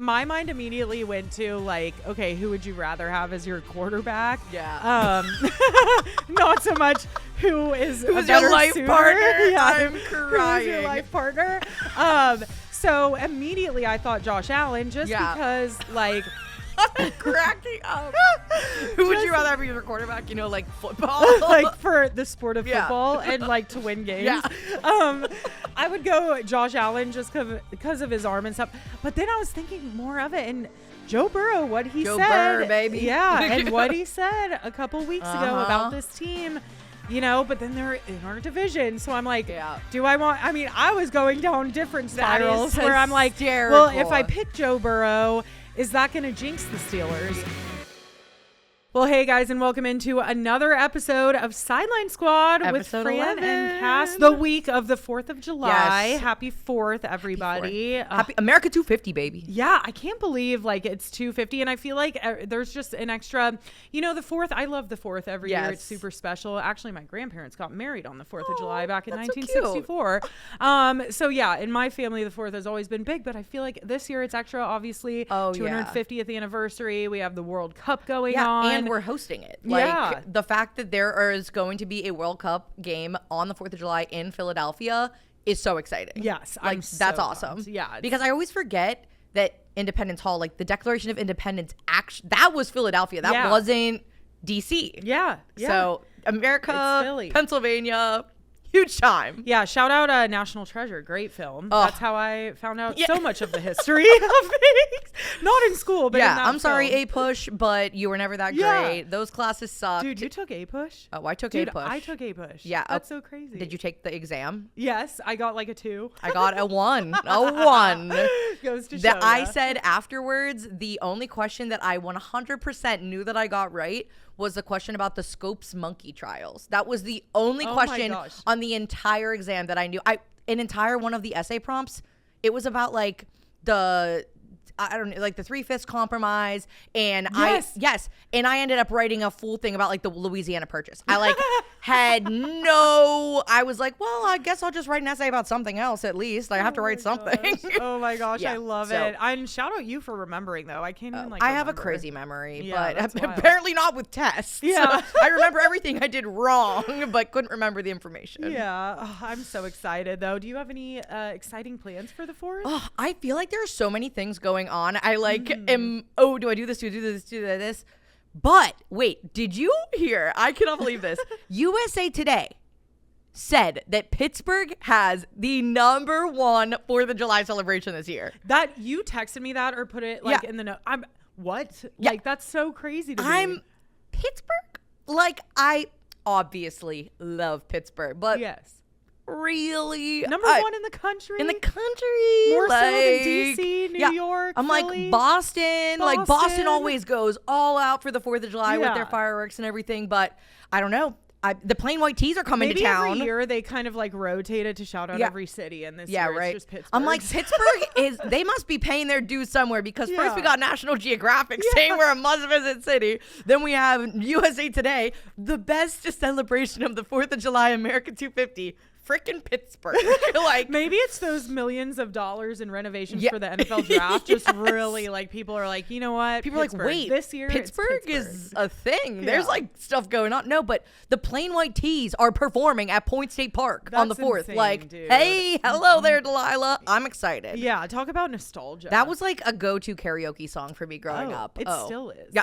my mind immediately went to like, okay, who would you rather have as your quarterback? Yeah. Not so much who's your life partner. Yeah. I'm crying. Who's your life partner? So immediately I thought Josh Allen just because like. I'm cracking up. Who would you rather have as your quarterback? You know, like football? Like for the sport of football and like to win games. Yeah. I would go Josh Allen just because of his arm and stuff. But then I was thinking more of it and Joe Burrow, what he said. Burr, baby. Yeah, and what he said a couple weeks ago about this team. You know, but then they're in our division. So I'm like, do I want, I mean, I was going down different spirals where I'm like, well, if I pick Joe Burrow, is that going to jinx the Steelers? Well, hey guys, and welcome into another episode of Sideline Squad with Fran and Cass. The week of the 4th of July. Yes. Happy 4th, everybody. Happy America 250, baby. Yeah, I can't believe like it's 250, and I feel like there's just an extra, you know, the 4th. I love the 4th every year. It's super special. Actually, my grandparents got married on the 4th of July back in 1964. So yeah, in my family, the 4th has always been big, but I feel like this year it's extra. Obviously, 250th anniversary. We have the World Cup going on. And we're hosting it. Like the fact that there is going to be a World Cup game on the 4th of July in Philadelphia is so exciting. Yes. Like that's awesome. Yeah. Because I always forget that Independence Hall, like the Declaration of Independence, that was Philadelphia. That wasn't DC. Yeah. So America, Pennsylvania, huge time. Yeah, shout out National Treasure, great film. That's how I found out so much of the history of things. Not in school, but in that I'm sorry, film. A-Push, but you were never that great. Those classes sucked. Dude, you took A-Push? Oh, I took A-Push. I took A-Push. Yeah. That's so crazy. Did you take the exam? Yes, I got like a 2. I got a 1. A 1. Goes to show that I said afterwards, the only question that I 100% knew that I got right was the question about the Scopes monkey trials. That was the only question on the entire exam that I knew. An entire one of the essay prompts, it was about like the 3/5 compromise, and and I ended up writing a full thing about like the Louisiana Purchase. I like I was like, well, I guess I'll just write an essay about something else at least. I have to write something. Oh my gosh, I love it. And shout out you for remembering though. I can't even I have a crazy memory, but apparently not with tests. Yeah. So I remember everything I did wrong, but couldn't remember the information. Yeah. Oh, I'm so excited though. Do you have any exciting plans for the 4th? Oh, I feel like there are so many things going on. I do I do this? Do I do this? Do this? But wait, did you hear? I cannot believe this. USA Today said that Pittsburgh has the number 1 4th of July celebration this year. That you texted me that or put it like in the note. Like that's so crazy to me. Pittsburgh. Like I obviously love Pittsburgh, but really number 1 in the country. More like, so than DC, New York, I'm Philly. like Boston. Like Boston always goes all out for the 4th of July with their fireworks and everything, but I don't know. The plain white tees are coming to town. Every year they kind of like rotated to shout out every city, and this year it's just Pittsburgh. I'm like, Pittsburgh they must be paying their dues somewhere, because first we got National Geographic saying we're a must-visit city. Then we have USA Today, the best celebration of the 4th of July, America 250. Freaking Pittsburgh. Like maybe it's those millions of dollars in renovations for the NFL draft. Just really like people are like, you know what? People are like, wait, this year Pittsburgh is a thing. There's like stuff going on. No, but the plain white tees are performing at PNC Park on the 4th. Insane, like, dude. Hey, hello there, Delilah. I'm excited. Yeah, talk about nostalgia. That was like a go-to karaoke song for me growing up. It still is. Yeah.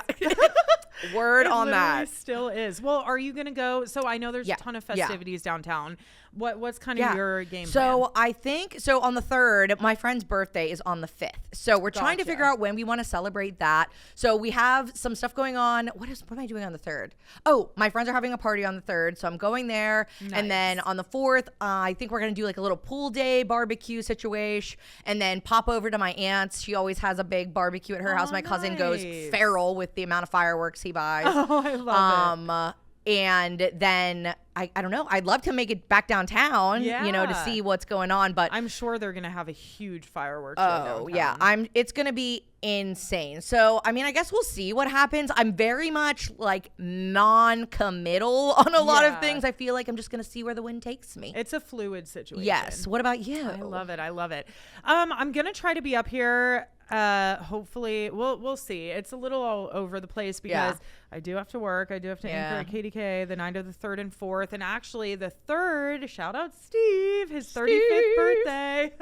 Word on that. It still is. Well, are you gonna go? So I know there's a ton of festivities downtown. What's kind of your game plan? I think on the 3rd, my friend's birthday is on the 5th. So we're trying to figure out when we want to celebrate that. So we have some stuff going on. What am I doing on the 3rd? Oh, my friends are having a party on the 3rd, so I'm going there. Nice. And then on the 4th, I think we're going to do like a little pool day barbecue situation, and then pop over to my aunt's. She always has a big barbecue at her house. My cousin goes feral with the amount of fireworks he buys. Oh, I love it. And then I don't know. I'd love to make it back downtown, to see what's going on. But I'm sure they're gonna have a huge fireworks show downtown. Yeah. It's gonna be insane. So I mean, I guess we'll see what happens. I'm very much like non-committal on a lot of things. I feel like I'm just gonna see where the wind takes me. It's a fluid situation. Yes. What about you? I love it. I'm gonna try to be up here. Hopefully we'll see. It's a little all over the place because I do have to work. I do have to anchor at KDK the night of the 3rd and 4th. And actually the 3rd, shout out Steve, his 35th birthday.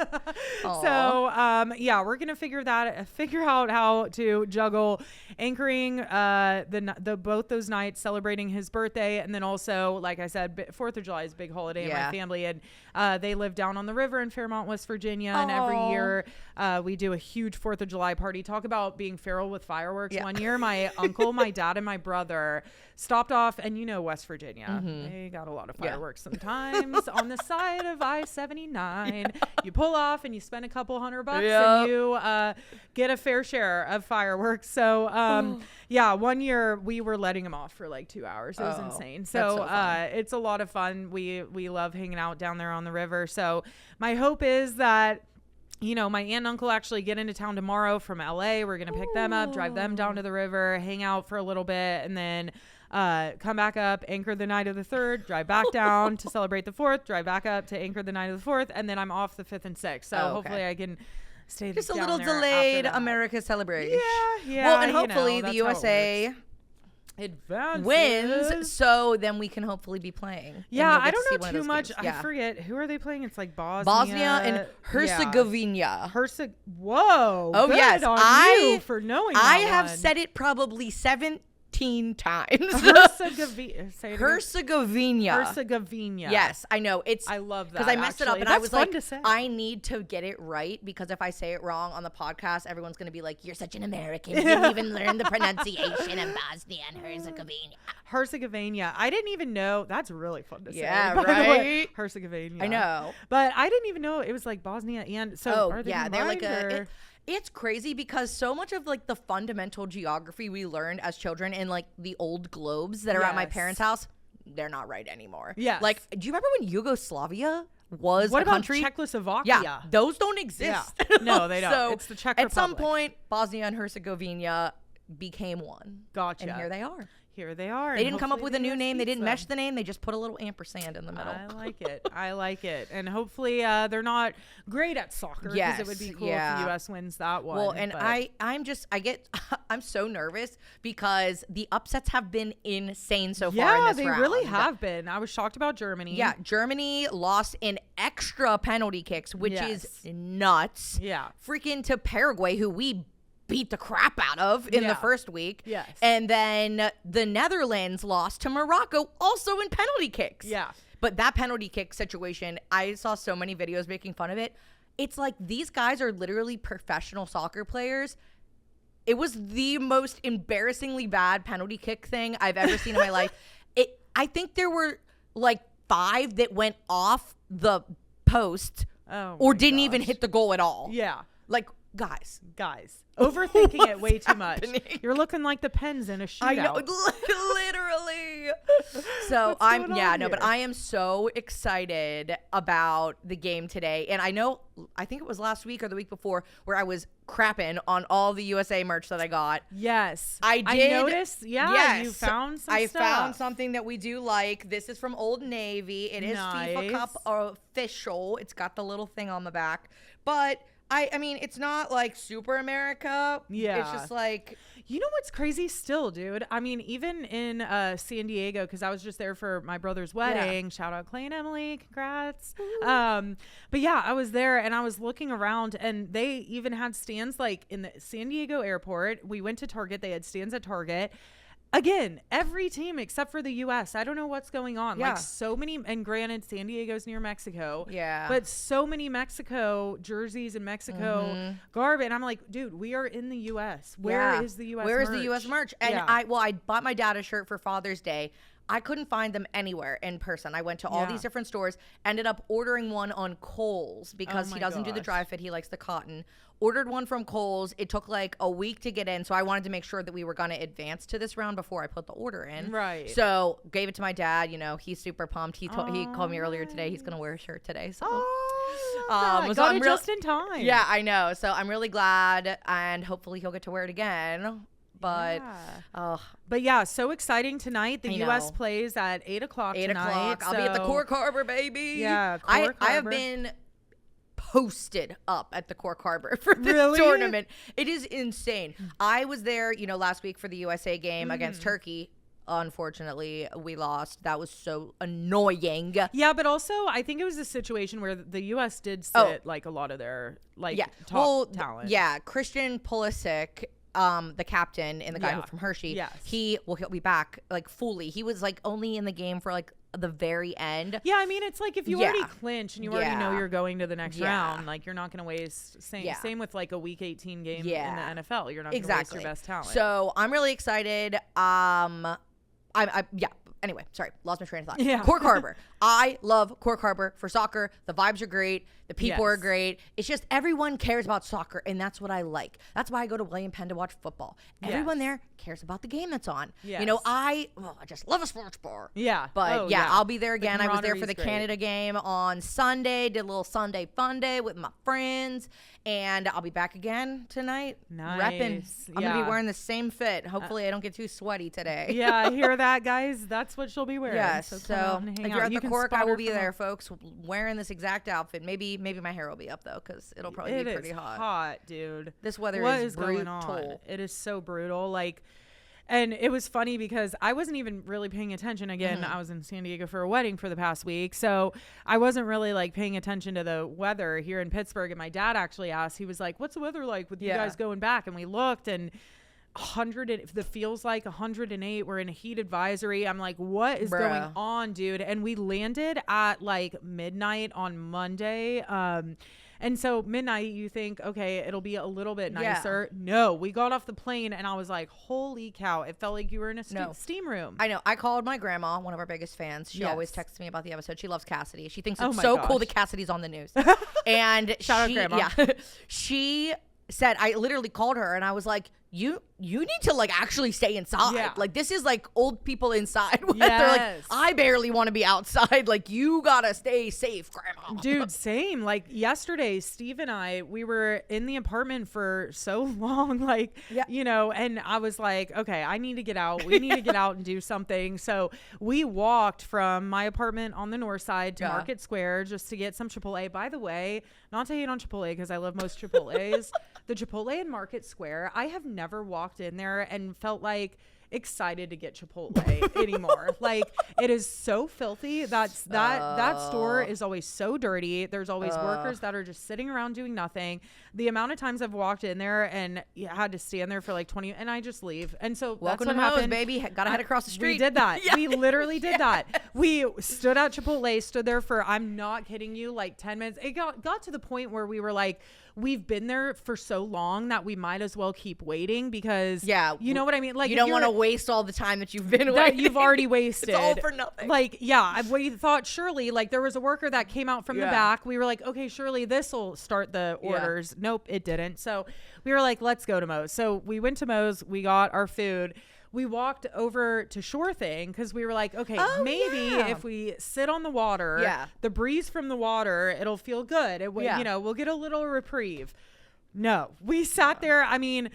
So, we're going to figure out how to juggle anchoring the both those nights celebrating his birthday. And then also, like I said, 4th of July is a big holiday in my family. And they live down on the river in Fairmont, West Virginia. And every year we do a huge 4th of July party. Talk about being feral with fireworks. One year, my uncle, my dad, and my brother stopped off, and West Virginia, they got a lot of fireworks sometimes on the side of I-79. You pull off and you spend a couple $100 and you get a fair share of fireworks. So one year we were letting them off for like 2 hours. It was insane. So it's a lot of fun. We love hanging out down there on the river. So my hope is that my aunt and uncle actually get into town tomorrow from LA. We're going to pick them up, drive them down to the river, hang out for a little bit, and then come back up, anchor the night of the 3rd, drive back down to celebrate the 4th, drive back up to anchor the night of the 4th, and then I'm off the 5th and 6th. So hopefully I can stay just a little delayed America celebration. Yeah. Well, and hopefully the USA wins, so then we can hopefully be playing. I don't know too much. I forget who are they playing. It's like Bosnia and Herzegovina. Whoa! Oh good yes, on you for knowing. I have said it probably 17 times. Herzegovina. Yes, I know. I love that because I messed it up and That's I was fun like, to say. I need to get it right because if I say it wrong on the podcast, everyone's going to be like, "You're such an American. You didn't even learn the pronunciation of Bosnia and Herzegovina." Herzegovina. I didn't even know. That's really fun to say. Yeah, right. Herzegovina. I know, but I didn't even know it was like Bosnia and so. Are they they're like it's crazy because so much of like the fundamental geography we learned as children in like the old globes that are at my parents' house, they're not right anymore. Yeah. Like, do you remember when Yugoslavia was a country? Czechoslovakia? Yeah. Those don't exist. Yeah. No, they don't. So it's the Czech Republic. Republic. At some point, Bosnia and Herzegovina became one. Gotcha. And here they are. They didn't come up with a new name. They didn't mesh the name. They just put a little ampersand in the middle. I like it. And hopefully they're not great at soccer because it would be cool if the U.S. wins that one. Well, and I'm so nervous because the upsets have been insane so far in this round. Yeah, they really have been. I was shocked about Germany. Yeah, Germany lost in extra penalty kicks, which is nuts. Yeah. Freaking to Paraguay, who we beat the crap out of in the first week. Yes. And then the Netherlands lost to Morocco also in penalty kicks. Yeah. But that penalty kick situation, I saw so many videos making fun of it. It's like these guys are literally professional soccer players. It was the most embarrassingly bad penalty kick thing I've ever seen in my life. I think there were like 5 that went off the post or didn't even hit the goal at all. Yeah. Like, guys. Overthinking it way too much. You're looking like the Pens in a shootout. I know, literally. So but I am so excited about the game today. And I think it was last week or the week before where I was crapping on all the USA merch that I got. Yes. I did. I noticed. Yeah. Yes. You found some stuff. I found something that we do like. This is from Old Navy. It is FIFA Cup official. It's got the little thing on the back. But I mean, it's not like super America. Yeah. It's just like. You know what's crazy still, dude? I mean, even in San Diego, because I was just there for my brother's wedding. Yeah. Shout out Clay and Emily. Congrats. But yeah, I was there and I was looking around and they even had stands like in the San Diego airport. We went to Target. They had stands at Target. Again, every team except for the U.S. I don't know what's going on. Yeah. Like so many, and granted, San Diego's near Mexico. Yeah. But so many Mexico jerseys and Mexico garb. And I'm like, dude, we are in the U.S. Where is the U.S. Where merch? is the U.S. merch? And I bought my dad a shirt for Father's Day. I couldn't find them anywhere in person. I went to all these different stores, ended up ordering one on Kohl's because he doesn't do the dry fit. He likes the cotton. Ordered one from Kohl's. It took like a week to get in, so I wanted to make sure that we were going to advance to this round before I put the order in. Right. So gave it to my dad. You know, he's super pumped. He called me earlier today. He's going to wear a shirt today. So, got it just in time. Yeah, I know. So I'm really glad, and hopefully he'll get to wear it again. But yeah, so exciting tonight. The U.S. plays at 8 o'clock tonight. 8 o'clock. I'll be at the Cork Harbor, baby. Yeah, Cork I have Harbor. been posted up at the Cork Harbor for this tournament. It is insane. I was there, last week for the USA game against Turkey. Unfortunately, we lost. That was so annoying. Yeah, but also I think it was a situation where the U.S. did sit like a lot of their top talent. Christian Pulisic, the captain and the guy from Hershey, he'll be back like fully. He was like only in the game for like the very end. Yeah, I mean, it's like if you already clinch and you already know you're going to the next round, like you're not going to waste. Same with like a Week 18 game in the NFL. You're not going to waste your best talent. So I'm really excited. Anyway, sorry, lost my train of thought. Yeah. Cork Harbor. I love Cork Harbor for soccer. The vibes are great. The people are great. It's just everyone cares about soccer, and that's what I like. That's why I go to William Penn to watch football. Everyone there cares about the game that's on. Yes. I just love a sports bar. Yeah. But I'll be there again. I was there for the Canada game on Sunday. Did a little Sunday fun day with my friends. And I'll be back again tonight. Nice. Repping. I'm going to be wearing the same fit. Hopefully I don't get too sweaty today. Yeah, I hear that, guys. That's what she'll be wearing. Yes. So if you're at the Cork, I will be there, folks, wearing this exact outfit. Maybe my hair will be up, though, because it'll probably be pretty hot. It is hot, dude. This weather is going brutal. on? It is so brutal. And it was funny because I wasn't even really paying attention. Again, I was in San Diego for a wedding for the past week. So I wasn't really paying attention to the weather here in Pittsburgh. And my dad actually asked, he was like, what's the weather like with you guys going back? And we looked and the feels like 108. We're in a heat advisory. I'm like, what is going on, dude? And we landed at midnight on Monday. And so midnight, you think, okay, it'll be a little bit nicer. Yeah. No, we got off the plane and I was like, holy cow. It felt like you were in a steam room. I know. I called my grandma, one of our biggest fans. She always texts me about the episode. She loves Cassidy. She thinks it's so cool that Cassidy's on the news. And shout out grandma. Yeah, she said, I literally called her and I was like, you need to actually stay inside. Yeah. This is old people inside. Yes. They're like, I barely want to be outside. You gotta stay safe, grandma. Dude, same. Yesterday, Steve and I, we were in the apartment for so long, and I was like, okay, I need to get out. We need to get out and do something. So we walked from my apartment on the north side to Market Square just to get some Chipotle. By the way, not to hate on Chipotle because I love most Chipotles. The Chipotle in Market Square, I have never walked in there and felt excited to get Chipotle anymore. It is so filthy. That store is always so dirty. There's always workers that are just sitting around doing nothing. The amount of times I've walked in there and had to stand there for 20 and I just leave. And so welcome that's to what happened. Baby. Gotta head across the street. We did that. We literally did that. We stood at Chipotle, stood there for, I'm not kidding you, 10 minutes. It got to the point where we were we've been there for so long that we might as well keep waiting because you know what I mean? You don't want to waste all the time that you've been waiting. You've already wasted. It's all for nothing. We thought surely there was a worker that came out from the back. We were like, okay, surely this will start the orders. Nope, it didn't. So we were like, let's go to Moe's. So we went to Moe's. We got our food. We walked over to Shore Thing because we were like, okay, maybe if we sit on the water, the breeze from the water, it'll feel good. We'll get a little reprieve. No, we sat there. I mean,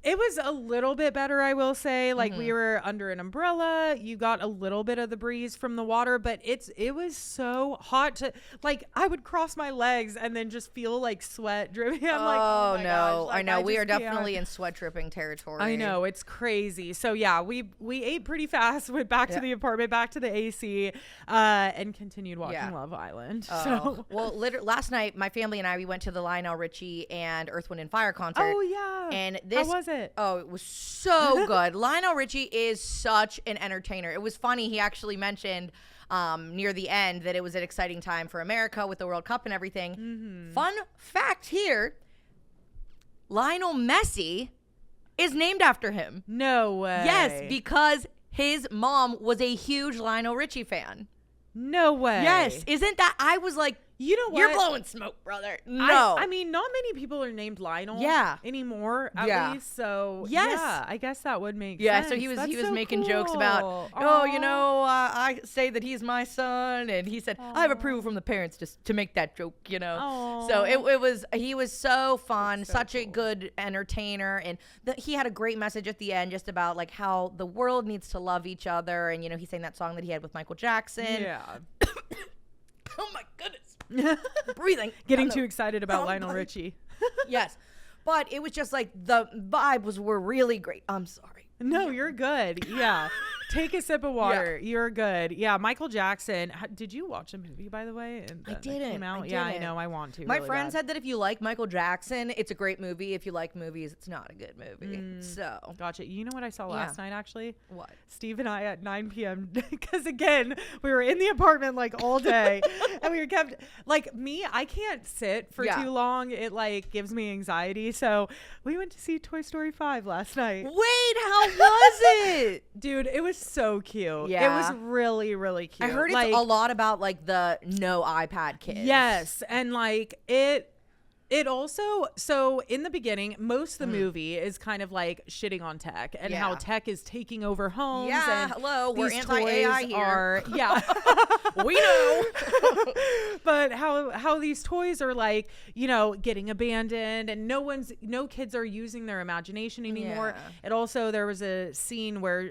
it was a little bit better, I will say. We were under an umbrella. You got a little bit of the breeze from the water, but it was so hot to I would cross my legs and then just feel sweat dripping. I'm oh my gosh. I know. We are definitely in sweat dripping territory. I know, it's crazy. So yeah, we ate pretty fast, went back to the apartment, back to the AC, and continued watching Love Island. So last night my family and I, we went to the Lionel Richie and Earth, Wind and Fire concert. Oh yeah. And this How was it? Oh, it was so good. Lionel Richie is such an entertainer. It was funny. He actually mentioned near the end that it was an exciting time for America with the World Cup and everything. Mm-hmm. Fun fact here, Lionel Messi is named after him. No way. Yes, because his mom was a huge Lionel Richie fan. No way. Yes. Isn't that, I was like, you know what? You're blowing smoke, brother. No. I mean, not many people are named Lionel anymore, at least. So, I guess that would make sense. Yeah, so he was making jokes about, I say that he's my son. And he said, I have approval from the parents just to make that joke, So he was so fun, such a good entertainer. And he had a great message at the end just about how the world needs to love each other. And, he sang that song that he had with Michael Jackson. Yeah. Oh my goodness. breathing. Getting too excited about Lionel Richie. Yes. But it was just like the vibes were really great. I'm sorry. No, you're good. Yeah. Take a sip of water. Yeah. You're good. Yeah. Michael Jackson. Did you watch the movie, by the way? I didn't. Came out? Yeah, I know. I want to. My really friend bad. said that if you like Michael Jackson, it's a great movie. If you like movies, it's not a good movie. So. Gotcha. You know what I saw last night, actually? What? Steve and I at 9 p.m. Because, again, we were in the apartment, like, all day. And we were kept, like, me, I can't sit for too long. It, like, gives me anxiety. So we went to see Toy Story 5 last night. Wait, how was it? Dude, it was so cute. Yeah. It was really, really cute. I heard it's a lot about, like, the no iPad kids. Yes. And, like, it also, so in the beginning, most of the movie is kind of like shitting on tech and how tech is taking over homes. Yeah, and hello, we're anti-AI here. Yeah. We know. But how these toys are like, you know, getting abandoned and no kids are using their imagination anymore. Yeah. It also, there was a scene where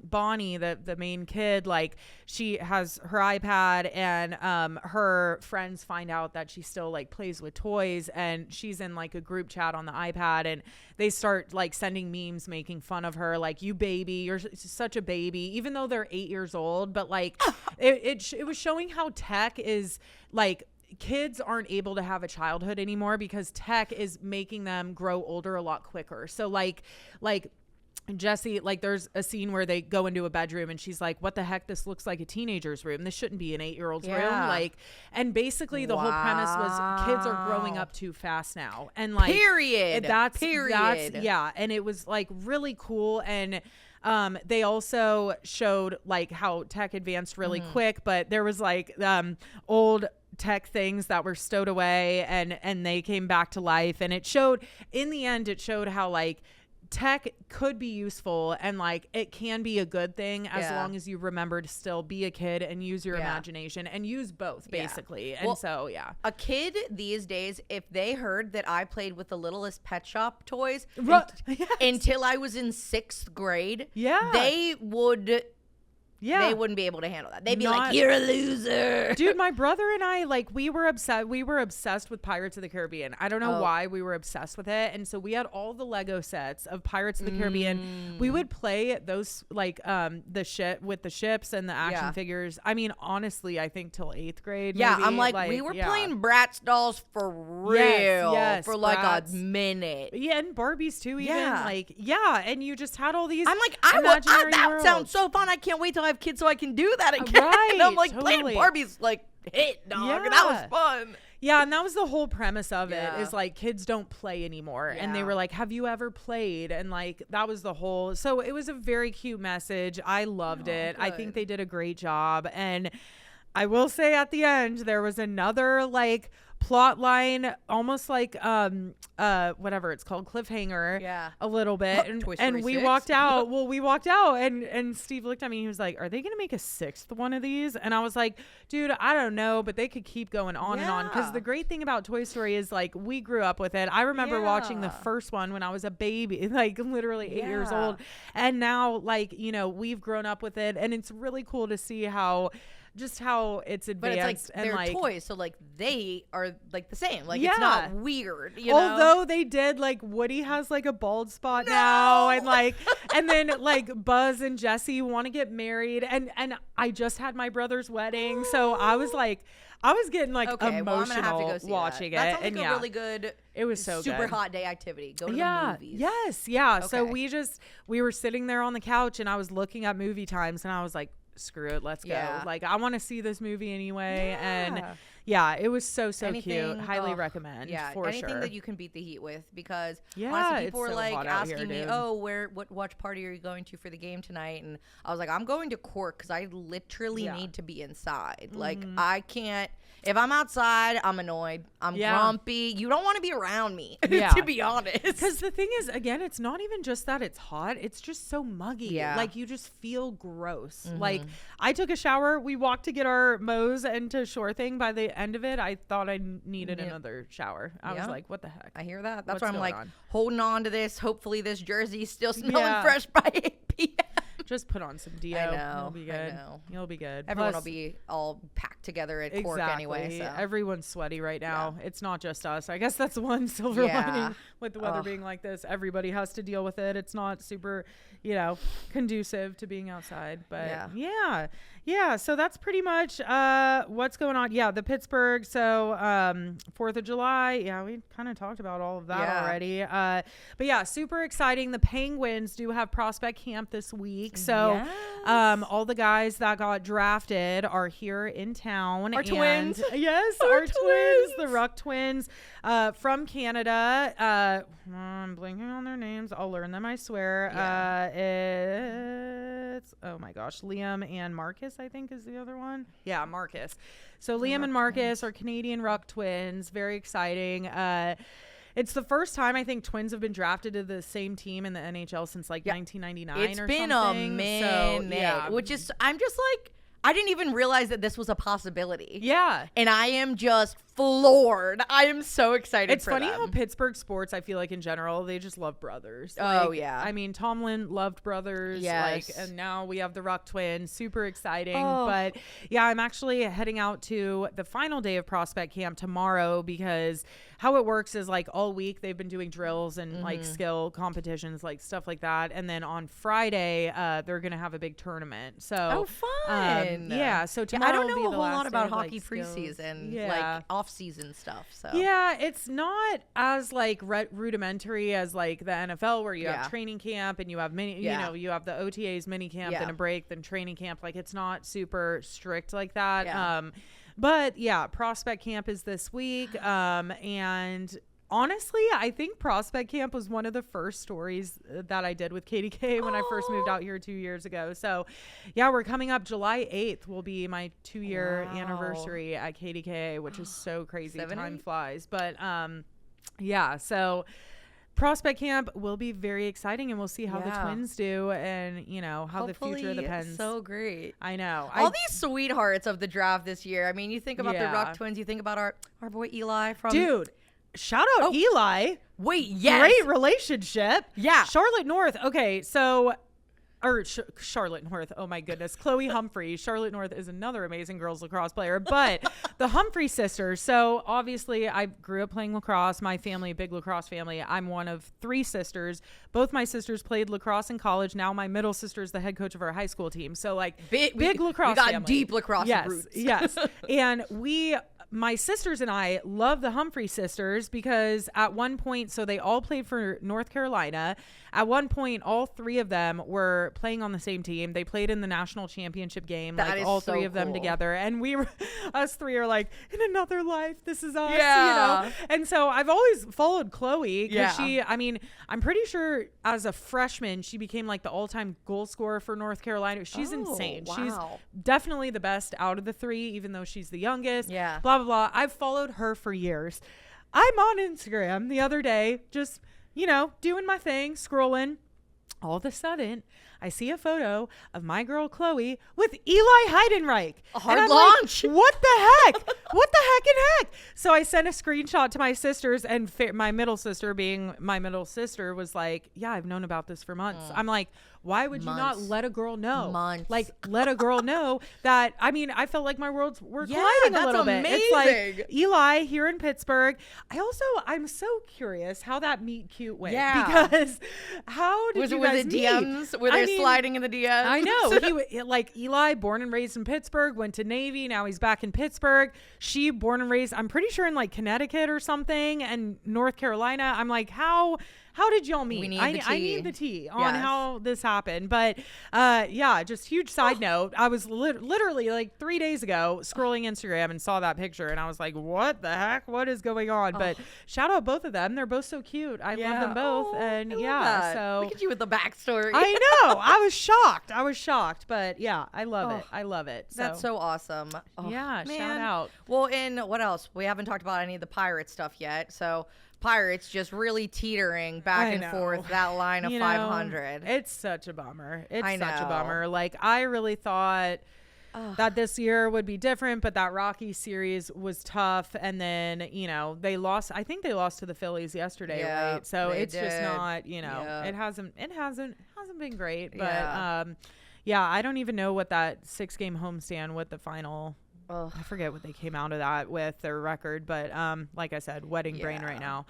Bonnie, the main kid, like she has her iPad and her friends find out that she still like plays with toys. And she's in like a group chat on the iPad and they start like sending memes making fun of her, like, you baby, you're such a baby, even though they're 8 years old. But like it was showing how tech is like, kids aren't able to have a childhood anymore because tech is making them grow older a lot quicker. So like Jessie, like there's a scene where they go into a bedroom and she's like, what the heck, this looks like a teenager's room, this shouldn't be an 8-year-old's room. Like, and basically the whole premise was kids are growing up too fast now, and like that's yeah. And it was like really cool. And they also showed like how tech advanced really quick, but there was like old tech things that were stowed away and they came back to life. And it showed, in the end, it showed how like tech could be useful and like it can be a good thing as long as you remember to still be a kid and use your imagination and use both basically. And so a kid these days, if they heard that I played with the littlest pet shop toys until I was in 6th grade, they would they wouldn't be able to handle that. They'd be like, you're a loser. Dude, my brother and I, like, we were obsessed with Pirates of the Caribbean. I don't know why we were obsessed with it. And so we had all the Lego sets of Pirates of the Caribbean. We would play those, like, the ship with the ships and the action figures. I mean, honestly, I think till 8th grade. Yeah, maybe. I'm like we were playing Bratz dolls for real. Yes, for like Bratz. A minute. Yeah, and Barbies too, even. Like, and you just had all these. I'm like, that sounds so fun. I can't wait till I have kids so I can do that again. Right, and I'm like, playing Barbie's like hit, dog. And that was fun. Yeah, and that was the whole premise of it, is like kids don't play anymore. And they were like, have you ever played? And like that was the whole, so it was a very cute message. I loved it. Good. I think they did a great job. And I will say at the end there was another like plot line, almost like whatever it's called, cliffhanger, a little bit. And we walked out. Well, we walked out and Steve looked at me, he was like, are they gonna make a 6th one of these? And I was like, dude, I don't know, but they could keep going on and on, because the great thing about Toy Story is like we grew up with it. I remember watching the first one when I was a baby, like literally 8 years old, and now like, you know, we've grown up with it, and it's really cool to see how it's advanced. But it's like and they're like toys, so like they are like the same. Like it's not weird, you know? They did, like, Woody has like a bald spot now, and like and then like Buzz and Jessie want to get married, and I just had my brother's wedding, so I was getting like emotional watching it. That sounds like a really good. It was so super good. hot day activity. Go to the movies. Yes, okay. So we were sitting there on the couch, and I was looking at movie times, and I was like, screw it, let's go. Like, I want to see this movie anyway. And it was so cute. Highly recommend. For anything sure. that you can beat the heat with, because honestly, people were like asking me, what watch party are you going to for the game tonight? And I was like, I'm going to Cork, because I literally need to be inside. Like, I can't. If I'm outside, I'm annoyed. I'm grumpy. You don't want to be around me, to be honest. Because the thing is, again, it's not even just that it's hot. It's just so muggy. Like, you just feel gross. Like, I took a shower. We walked to get our Moe's and to Shore Thing. By the end of it, I thought I needed another shower. I was like, what the heck? I hear that. That's why I'm like holding on to this. Hopefully this jersey's still smelling fresh by 8 p.m. Just put on some deo. I know. You'll be good. I know. You'll be good. Everyone will be all packed together at Cork anyway. So. Everyone's sweaty right now. Yeah. It's not just us. I guess that's one silver lining with the weather being like this. Everybody has to deal with it. It's not super, conducive to being outside. But yeah. So that's pretty much what's going on. Yeah, the Pittsburgh. So 4th of July. Yeah, we kind of talked about all of that already. But yeah, super exciting. The Penguins do have prospect camp this week. So all the guys that got drafted are here in town. Our twins. Yes, our twins. The Ruck twins from Canada. I'm blanking on their names. I'll learn them, I swear. It's, oh my gosh, Liam and Marcus, I think, is the other one. Yeah, Marcus. So Liam and Marcus are Canadian Ruck twins. Very exciting. It's the first time I think twins have been drafted to the same team in the NHL since 1999 or something. It's been a minute, which is, I'm just like, I didn't even realize that this was a possibility. Yeah. And I am just floored. I am so excited It's funny how Pittsburgh sports, I feel like in general, they just love brothers. I mean, Tomlin loved brothers. Yes. And now we have the Ruck twins. Super exciting. But yeah, I'm actually heading out to the final day of prospect camp tomorrow because how it works is all week they've been doing drills and skill competitions, stuff like that. And then on Friday, they're going to have a big tournament. So fun. Yeah. So tomorrow I don't know will a be whole the last lot about day of, hockey preseason, off-season stuff. So yeah, it's not as rudimentary as the NFL where you have training camp and you have you have the OTAs mini camp then a break then training camp. It's not super strict like that. But yeah, prospect camp is this week. And honestly, I think prospect camp was one of the first stories that I did with KDK when I first moved out here 2 years ago. So yeah, we're coming up. July 8th will be my 2-year anniversary at KDK, which is so crazy. Time flies. But yeah, so prospect camp will be very exciting, and we'll see how the twins do and how hopefully the future of the Pens. So great. I know. All these sweethearts of the draft this year. I mean, you think about the Ruck twins, you think about our boy Eli from Dude. Shout out Eli. Wait, yes. Great relationship. Yeah. Charlotte North. Okay, so Charlotte North. Oh my goodness. Chloe Humphrey. Charlotte North is another amazing girls lacrosse player, but the Humphrey sisters. So obviously I grew up playing lacrosse. My family, big lacrosse family. I'm one of 3 sisters. Both my sisters played lacrosse in college. Now my middle sister is the head coach of our high school team. So big lacrosse. We got family. Deep lacrosse roots. Yes. And my sisters and I love the Humphrey sisters because at one point, so they all played for North Carolina. At one point, all 3 of them were playing on the same team. They played in the national championship game, all 3 of them together. And us 3 are in another life, this is us, And so I've always followed Chloe because I'm pretty sure as a freshman, she became the all-time goal scorer for North Carolina. She's insane. Wow. She's definitely the best out of the 3, even though she's the youngest. Yeah. Blah, blah, blah. I've followed her for years. I'm on Instagram the other day, just, doing my thing, scrolling. All of a sudden, I see a photo of my girl Chloe with Eli Heidenreich. A hard launch. What the heck? What the heck and heck? So I sent a screenshot to my sisters, and my middle sister, being my middle sister, was like, yeah, I've known about this for months. I'm like, why would you not let a girl know? Let a girl know that, I felt like my worlds were colliding a little bit. It's Eli here in Pittsburgh. I'm so curious how that meet cute went. Yeah. Because how did you guys meet? DMs? Were they sliding in the DMs? I know. Eli, born and raised in Pittsburgh, went to Navy. Now he's back in Pittsburgh. She born and raised, I'm pretty sure in Connecticut or something, and North Carolina. I'm like, how did y'all meet? I need the tea on how this happened. But just huge side note. I was literally 3 days ago scrolling Instagram and saw that picture, and I was like, what the heck? What is going on? But shout out both of them. They're both so cute. I love them both. And so look at you with the backstory. I know. I was shocked. But yeah, I love it. I love it. So. That's so awesome. Man. Shout out. Well, and what else? We haven't talked about any of the Pirate stuff yet. So Pirates just really teetering back and forth that line of 500. It's such a bummer. Such a bummer. I really thought that this year would be different, but that Rocky series was tough. And then, they lost. I think they lost to the Phillies yesterday, right? So it's just not, it hasn't been great. But yeah, I don't even know what that 6-game homestand with the final. I forget what they came out of that with their record, but like I said, wedding brain right now.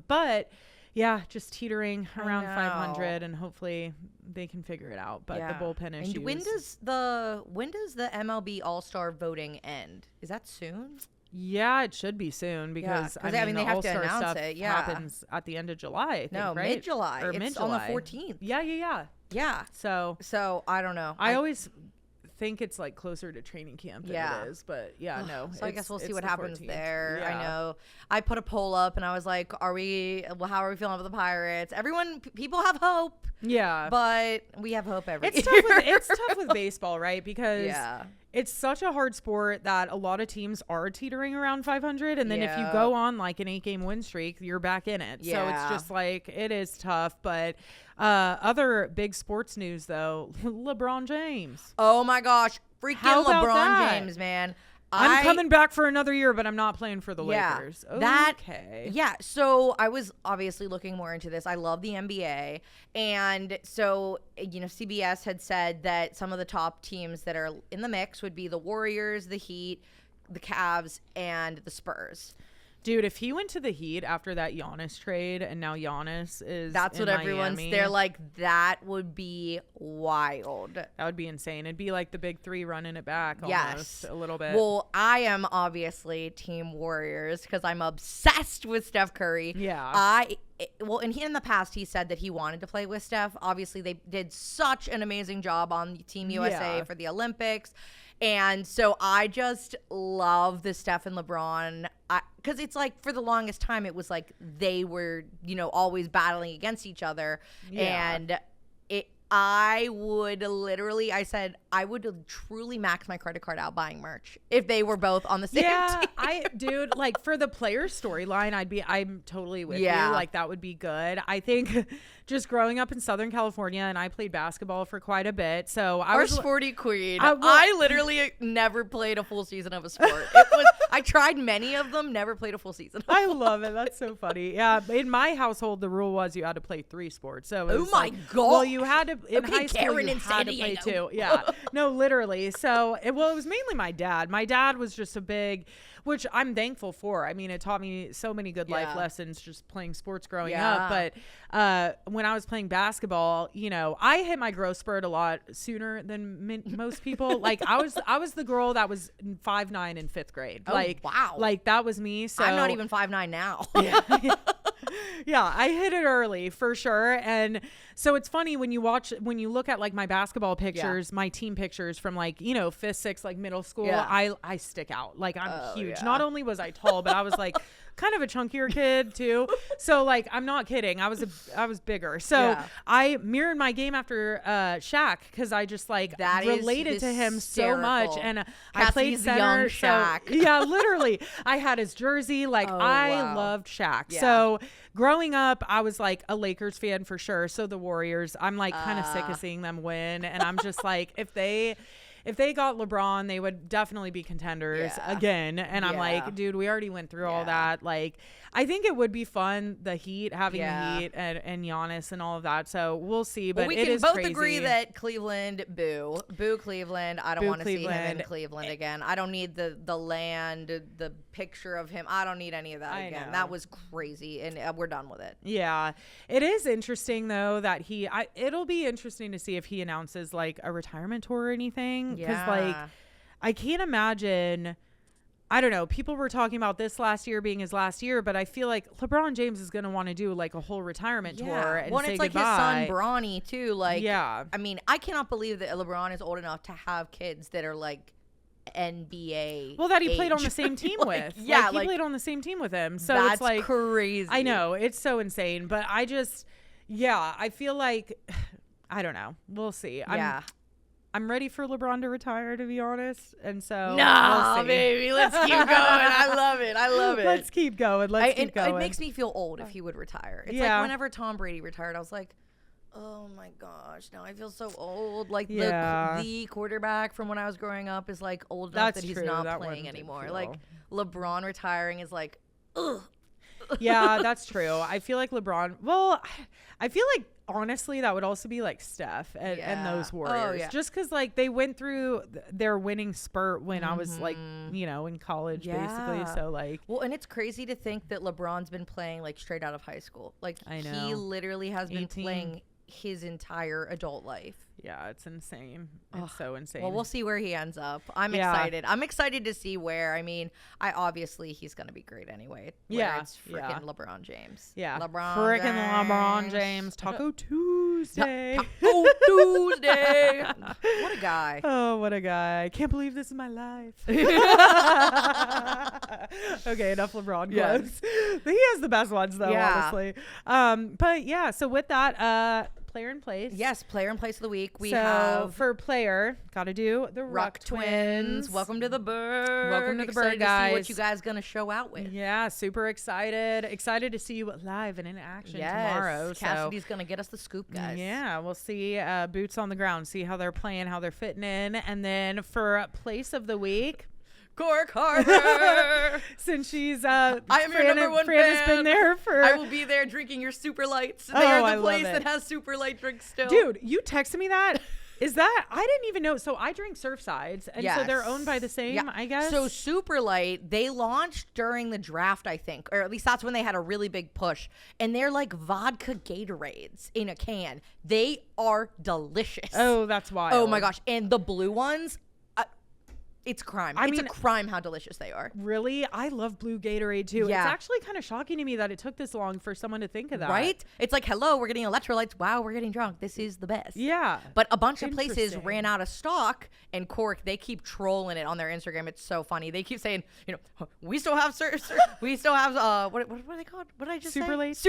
But yeah, just teetering around 500, and hopefully they can figure it out. But the bullpen issues. And when does the MLB All-Star voting end? Is that soon? Yeah, it should be soon because I mean, they the have All-Star to announce stuff it. Yeah, happens at the end of July. I think, right? mid-July. Or it's mid-July. on the 14th. Yeah. So I don't know. I always think it's like closer to training camp than it is, but no. So I guess we'll see what happens 14th. there. Yeah. I know I put a poll up and I was like, how are we feeling with the Pirates? People have hope. Yeah. But we have hope every year. It's tough with baseball, right? Because it's such a hard sport that a lot of teams are teetering around 500. And then if you go on like an 8-game win streak, you're back in it. Yeah. So it's just like, it is tough. But other big sports news, though, LeBron James. Oh, my gosh. Freaking LeBron James, man. I'm coming back for another year, but I'm not playing for the Lakers. Okay. Yeah. So I was obviously looking more into this. I love the NBA. And so, CBS had said that some of the top teams that are in the mix would be the Warriors, the Heat, the Cavs, and the Spurs. Dude, if he went to the Heat after that Giannis trade, and now Giannis is that's what everyone's. Miami, they're like, that would be wild. That would be insane. It'd be like the big three running it back almost a little bit. Well, I am obviously Team Warriors because I'm obsessed with Steph Curry. Yeah. And in the past, he said that he wanted to play with Steph. Obviously, they did such an amazing job on Team USA for the Olympics. And so I just love the Steph and LeBron because it's like for the longest time, it was like they were, always battling against each other. Yeah. And I said I would truly max my credit card out buying merch if they were both on the same team. Dude, like for the player storyline, I'm totally with you. Like that would be good. I think just growing up in Southern California, and I played basketball for quite a bit. So I was sporty queen. I literally never played a full season of a sport. I tried many of them, never played a full season. I love it. That's so funny. Yeah, in my household, the rule was you had to play 3 sports. So oh my god. Well, you had to in high school. You had to play 2. Yeah, no, literally. So it was mainly my dad. My dad was just a big, which I'm thankful for. I mean, it taught me so many good life lessons just playing sports growing up. But when I was playing basketball, I hit my growth spurt a lot sooner than most people. Like I was the girl that was 5'9" in 5th grade. Oh, wow. Like that was me. So I'm not even 5'9" now. Yeah, I hit it early for sure. And so it's funny when you look at like my basketball pictures, my team pictures from like, 5th, 6th, like middle school, I stick out. Like I'm huge. Yeah. Not only was I tall, but I was like kind of a chunkier kid too. So like, I'm not kidding. I was bigger. So I mirrored my game after Shaq because I just like related to him so much. And I played center. Young Shaq. So, yeah, literally. I had his jersey. Like I loved Shaq. Yeah. So growing up, I was like a Lakers fan for sure. So the Warriors, I'm like kind of sick of seeing them win. And I'm just like, if they got LeBron, they would definitely be contenders again. And I'm like, dude, we already went through all that. Like, I think it would be fun, the Heat, having the Heat and Giannis and all of that. So we'll see. But we can both agree that Cleveland, boo Cleveland. I don't want to see him in Cleveland again. I don't need the land, the picture of him. I don't need any of that again. That was crazy, and we're done with it. Yeah, it is interesting though that it'll be interesting to see if he announces like a retirement tour or anything. Because like, I can't imagine. I don't know. People were talking about this last year being his last year, but I feel like LeBron James is going to want to do like a whole retirement tour and say it's like goodbye. His son Bronny too. Like, I mean, I cannot believe that LeBron is old enough to have kids that are like NBA. Well, that he played on the same team with. Yeah, he played on the same team with him. So that's it's like crazy. I know, it's so insane, but I just, I feel like, I don't know. We'll see. I'm ready for LeBron to retire, to be honest. And so we'll baby, let's keep going. I love it. Let's keep going. It makes me feel old if he would retire. It's like whenever Tom Brady retired, I was like, oh my gosh, now I feel so old. Like the quarterback from when I was growing up is like old enough that he's not playing anymore. Like LeBron retiring is like, ugh. Yeah, that's true. I feel like LeBron, I feel like honestly, that would also be like Steph and those Warriors. Oh, yeah. Just because like they went through their winning spurt when I was like, in college basically. So like, well, and it's crazy to think that LeBron's been playing like straight out of high school. Like I know. he literally has 18. been playing his entire adult life. Yeah, it's insane. It's so insane. Well, we'll see where he ends up. I'm excited. I'm excited to see where. I mean, he's going to be great anyway. It's freaking LeBron James. Yeah. LeBron James. Taco Tuesday. Taco Tuesday. What a guy. Oh, what a guy. Can't believe this is my life. Okay, enough LeBron quotes. He has the best ones though, honestly. But yeah, so with that, player in place. Yes, player in place of the week. We so have for player, gotta do the Ruck Twins. Welcome to the Burgh. Welcome to the Excited Burgh, guys. to see what you guys gonna show out with. Yeah, super excited. Excited to see you live and in action tomorrow. Cassidy's gonna get us the scoop, guys. Yeah, we'll see boots on the ground, see how they're playing, how they're fitting in, and then for place of the week. Cork Harbor. Since she's I am your number one Fran fan. has been there for. I will be there drinking your super lights. They are the place that has super light drinks still. Dude, you texted me that. Is that I didn't even know. So I drink Surfsides, and so they're owned by the same, I guess. So Super Light, they launched during the draft, I think, or at least that's when they had a really big push. And they're like vodka Gatorades in a can. They are delicious. Oh, that's wild. Oh my gosh! And the blue ones. It's crime. It's a crime how delicious they are. Really? I love blue Gatorade too. Yeah. It's actually kind of shocking to me that it took this long for someone to think of that. Right? It's like, hello, we're getting electrolytes. Wow, we're getting drunk. This is the best. Yeah. But a bunch of places ran out of stock, and Cork, they keep trolling it on their Instagram. It's so funny. They keep saying, we still have we still have what are they called? What did I just say? Super Lights.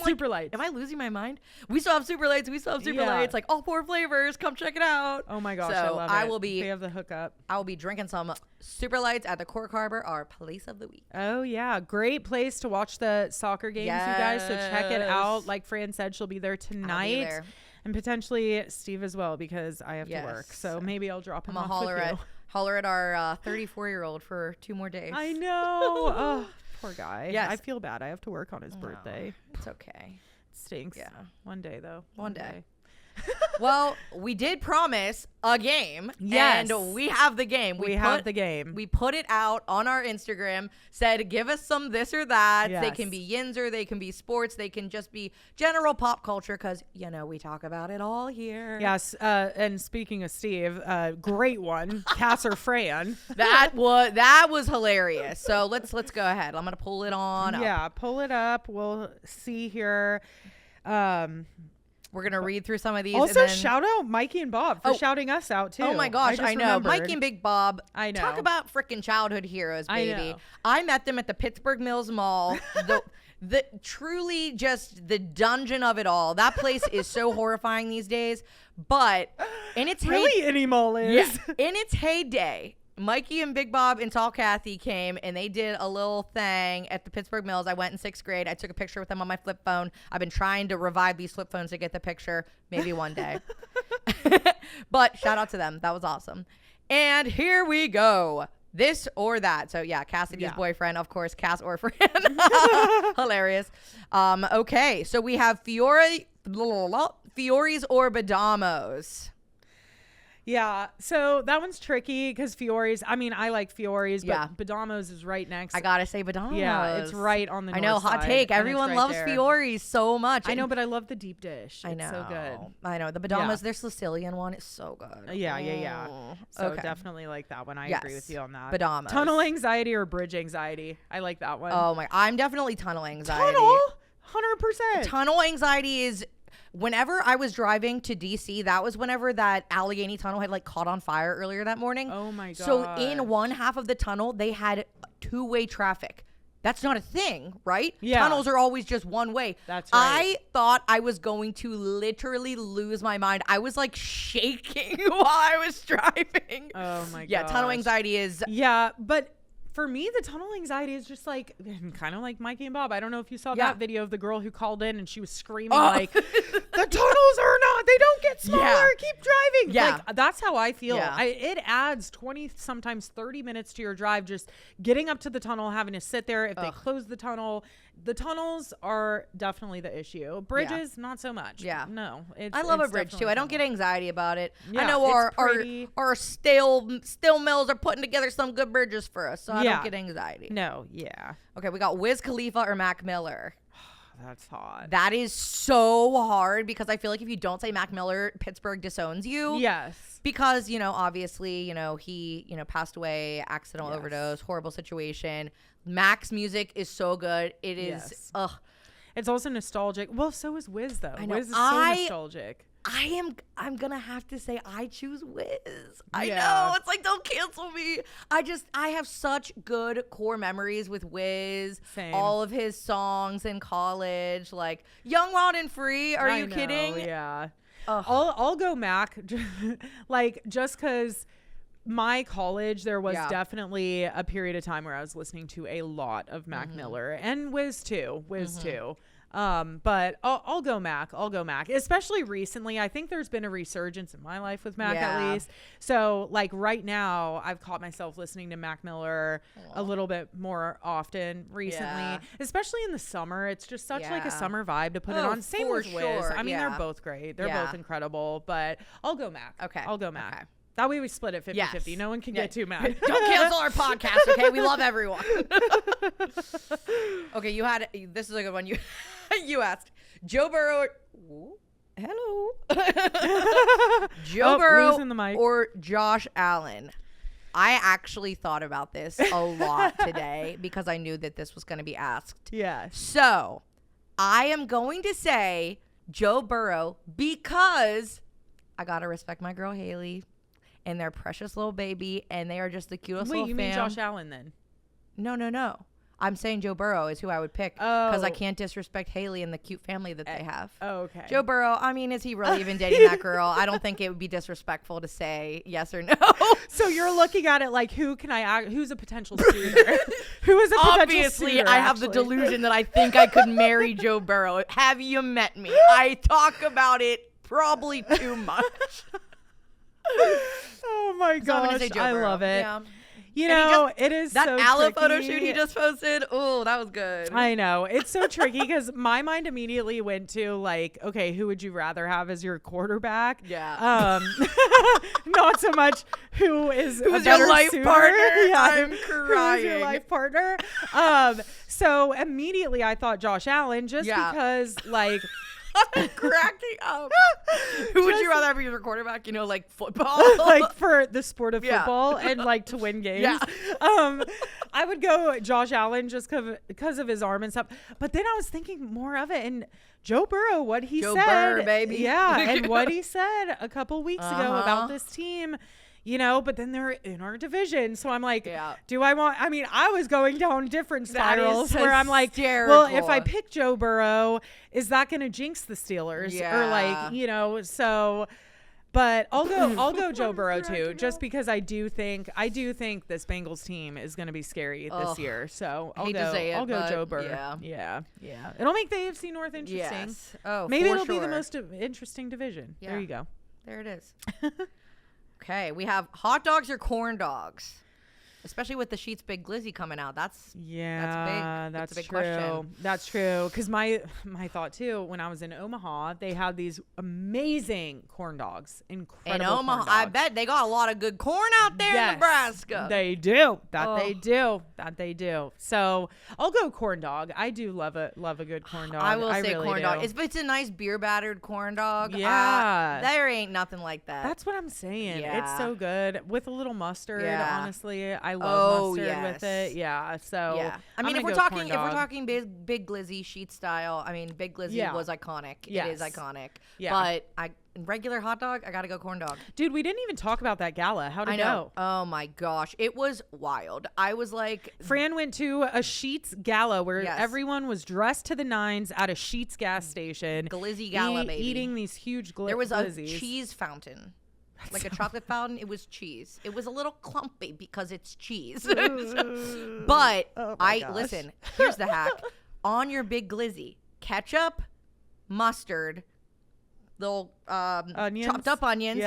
Super Lights. Am I losing my mind? We still have Super Lights. We still have Super Lights. Like all 4 flavors. Come check it out. Oh my gosh, so I love it. I will be. They have the hookup. I will be drinking some Super Lights at the Cork Harbor, our place of the week. Oh yeah, great place to watch the soccer games, you guys. So check it out. Like Fran said, she'll be there tonight, and potentially Steve as well because I have to work. So maybe I'll drop him off with you. Holler at our 34-year-old for 2 more days. I know. Oh, poor guy. Yes, I feel bad. I have to work on his birthday. It's okay. It stinks. Yeah. One day though. One day. Well, we did promise a game. Yes. And we have the game. We have the game. We put it out on our Instagram, said give us some this or that. Yes. They can be Yinzer, they can be sports, they can just be general pop culture because, we talk about it all here. Yes. And speaking of Steve, great one. Cass or Fran. That was hilarious. So let's go ahead. I'm going to pull it on up. Yeah, pull it up. We'll see here. We're going to read through some of these. Also, shout out Mikey and Bob for shouting us out, too. Oh, my gosh. I know. Remembered. Mikey and Big Bob. I know. Talk about freaking childhood heroes, baby. I know. I met them at the Pittsburgh Mills Mall. the truly just the dungeon of it all. That place is so horrifying these days. But in its Any mall is. Yeah, in its heyday, Mikey and Big Bob and Tall Kathy came and they did a little thing at the Pittsburgh Mills. I went in 6th grade. I took a picture with them on my flip phone. I've been trying to revive these flip phones to get the picture. Maybe one day. But shout out to them. That was awesome. And here we go. This or that. So yeah, Cassidy's boyfriend, of course, Cass or Fran. Hilarious. Okay, so we have Fioris or Badamos. Yeah, so that one's tricky because Fioris, I like Fioris, but Badamos is right next. I gotta say Badamos. Yeah, it's right on the north know, hot side, take. Everyone loves there. Fioris so much. I know, but I love the deep dish. I know. It's so good. I know. The Badamos, their Sicilian one is so good. Yeah. So definitely like that one. I agree with you on that. Badamos. Tunnel anxiety or bridge anxiety? I like that one. Oh my, I'm definitely tunnel anxiety. Tunnel? 100%. Tunnel anxiety is... Whenever I was driving to DC, that was whenever that Allegheny tunnel had caught on fire earlier that morning. Oh my god! So in one half of the tunnel, they had 2-way traffic. That's not a thing, right? Yeah. Tunnels are always just one way. That's right. I thought I was going to literally lose my mind. I was shaking while I was driving. Oh my god! Yeah, tunnel anxiety is. Yeah, but. For me, the tunnel anxiety is just kind of like Mikey and Bob. I don't know if you saw that video of the girl who called in and she was screaming the tunnels are not, they don't get smaller. Keep driving. Yeah. that's how I feel. Yeah. It adds 20, sometimes 30 minutes to your drive, just getting up to the tunnel, having to sit there. If they close the tunnels are definitely the issue. Bridges, not so much. Yeah. No. I love a bridge too. I don't get anxiety about it. Yeah, I know our stale mills are putting together some good bridges for us, so I don't get anxiety. No, yeah. Okay, we got Wiz Khalifa or Mac Miller. That's hot. That is so hard because I feel like if you don't say Mac Miller, Pittsburgh disowns you. Yes. Because, obviously, he, passed away, accidental overdose, horrible situation. Mac's music is so good. It is, It's also nostalgic. Well, so is Wiz, though. I know. Wiz is so nostalgic. I'm gonna have to say I choose Wiz. I know, it's like, don't cancel me. I have such good core memories with Wiz. Same. All of his songs in college, like Young, Wild and Free. Are you kidding? Yeah. I'll go Mac, like, just because my college, there was definitely a period of time where I was listening to a lot of Mac Miller and Wiz too. But I'll go Mac. Especially recently. I think there's been a resurgence in my life with Mac at least. So like right now, I've caught myself listening to Mac Miller a little bit more often recently, especially in the summer. It's just such like a summer vibe to put it on. Same with Wiz. I mean, they're both great. They're both incredible, but I'll go Mac. Okay. I'll go Mac. Okay. That way we split it 50-50. No one can get too mad. Don't cancel our podcast, okay? We love everyone. Okay, this is a good one. You asked Joe Burrow. Hello. Joe Burrow or Josh Allen. I actually thought about this a lot today because I knew that this was going to be asked. Yeah. So I am going to say Joe Burrow because I got to respect my girl Haley and their precious little baby, and they are just the cutest little fam. Wait, you mean Josh Allen then? No. I'm saying Joe Burrow is who I would pick because I can't disrespect Haley and the cute family that they have. Oh, okay. Joe Burrow, I mean, is he really even dating that girl? I don't think it would be disrespectful to say yes or no. So you're looking at it like, who's a potential suitor? Who is a potential Obviously, suitor, I have the delusion that I think I could marry Joe Burrow. Have you met me? I talk about it probably too much. Oh my gosh, I love it. Yeah. It is that so aloe tricky. photo shoot he just posted. Oh, that was good. I know. It's so tricky because my mind immediately went to like, okay, who would you rather have as your quarterback? Yeah. Not so much who's your life partner. Yeah. I'm crying. Who's your life partner? So immediately I thought Josh Allen just because like. Cracking up. Who would you rather have as your quarterback? Like football, like for the sport of football, and like to win games. Yeah. I would go Josh Allen just because of his arm and stuff. But then I was thinking more of it, and Joe Burrow, what he said, Burr, baby, and what he said a couple weeks ago about this team. But then they're in our division. So I'm like, do I want, I was going down different spirals where I'm like, well, if I pick Joe Burrow, is that going to jinx the Steelers? Yeah. Or like, so, but I'll go Joe Burrow too, just because I do think this Bengals team is going to be scary this year. So I'll go Joe Burrow. Yeah. It'll make the AFC North interesting. Yes. Oh, maybe it'll be the most interesting division. Yeah. There you go. There it is. Okay, we have hot dogs or corn dogs, especially with the Sheetz Big Glizzy coming out. That's big. That's a big true. Question. That's true. Because my thought too, when I was in Omaha, they had these amazing corn dogs. Incredible. In Omaha, I bet they got a lot of good corn out there in Nebraska. They do. They do. So I'll go corn dog. I do love a good corn dog. I will say really corn do. dog. If it's a nice beer battered corn dog, there ain't nothing like that. That's what I'm saying. Yeah. It's so good with a little mustard. Yeah. Honestly, I love mustard with it. Yeah. So I mean, if we're talking big Glizzy Sheet style, Big Glizzy was iconic. Yes. It is iconic. Yeah. But regular hot dog, I gotta go corn dog. Dude, we didn't even talk about that gala. How'd it go? Oh my gosh, it was wild. I was like, Fran went to a Sheetz gala where everyone was dressed to the nines at a Sheetz gas station. Glizzy gala, baby. Eating these huge glizzies. There was a cheese fountain. Like a chocolate fountain, it was cheese. It was a little clumpy because it's cheese. But listen, here's the hack. On your Big Glizzy, ketchup, mustard, little chopped up onions,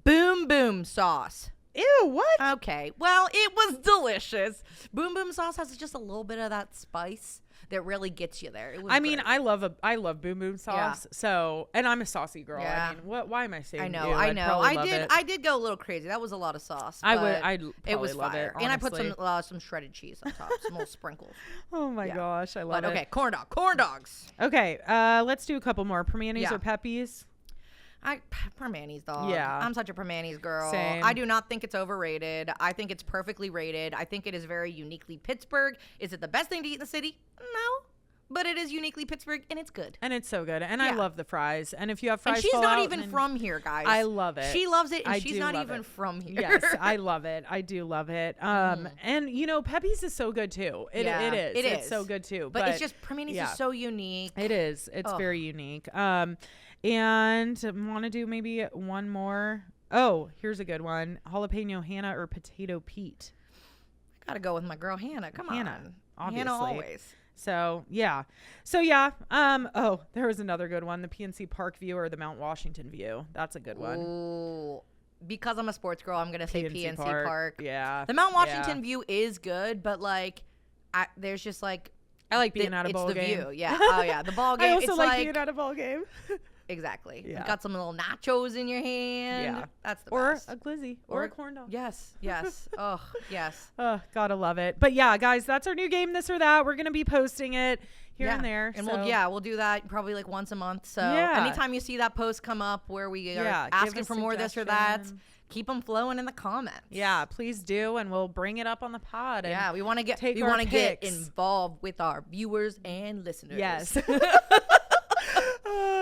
Boom Boom sauce. Ew, what? Okay. Well, it was delicious. Boom Boom sauce has just a little bit of that spice that really gets you there. It was great. I love Boom Boom sauce. Yeah. So, and I'm a saucy girl. Yeah. I mean, why am I saying? I know. I did go a little crazy. That was a lot of sauce. It was love fire. And I put some shredded cheese on top, some little sprinkles. Oh my gosh, I love it. Okay, corn dogs. Okay, let's do a couple more. Primantis or Peppies? Primanti's, dog. Yeah. I'm such a Primanti's girl. Same. I do not think it's overrated. I think it's perfectly rated. I think it is very uniquely Pittsburgh. Is it the best thing to eat in the city? No. But it is uniquely Pittsburgh, and it's good. And it's so good. And I love the fries. And if you have fries, and she's not even from here, guys. I love it. She loves it, and she's not even from here. Yes, I love it. I do love it. And you know, Pepe's is so good too. It is. It's so good too. But it's just Primanti's is so unique. It is. It's very unique. And want to do maybe one more. Oh, here's a good one: jalapeno Hannah or potato Pete. I gotta go with my girl Hannah. Come on, obviously. Hannah always. So yeah. Oh, there was another good one: the PNC Park view or the Mount Washington view. That's a good one. Ooh. Because I'm a sports girl, I'm gonna say PNC Park. Yeah. The Mount Washington view is good, but like, there's just like. I like being at a ball game. It's the view. Yeah. Oh yeah. The ball game. I also like being at a ball game. Exactly. Yeah. You got some little nachos in your hand. Yeah. That's the best. Or a glizzy. Or a corn dog. Yes. Oh, yes. Oh, gotta love it. But yeah, guys, that's our new game, This or That. We're going to be posting it here and there. And we'll do that probably like once a month. So anytime you see that post come up where we are asking for more This or That, keep them flowing in the comments. Yeah, please do. And we'll bring it up on the pod. And we want to get involved with our viewers and listeners. Yes.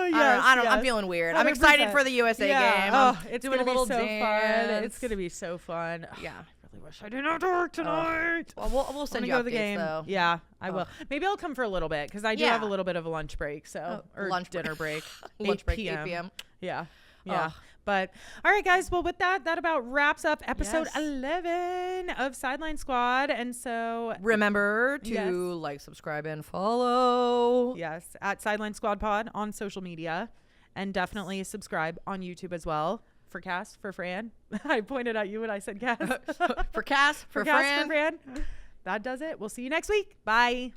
I'm feeling weird. 100%. I'm excited for the USA game. It's doing a little so fun. It's gonna be so fun. Yeah. I really wish I didn't have to work tonight. Well, we'll send you updates, the game. Though. Yeah, I will. Maybe I'll come for a little bit because I do have a little bit of a lunch break. So or dinner break. Lunch break 8 p.m. Yeah. But all right, guys. Well, with that about wraps up episode 11 of Sideline Squad. And so remember to like, subscribe, and follow. Yes, at Sideline Squad Pod on social media, and definitely subscribe on YouTube as well. For Cass, for Fran. I pointed at you when I said Cass. For Cass, for Fran. That does it. We'll see you next week. Bye.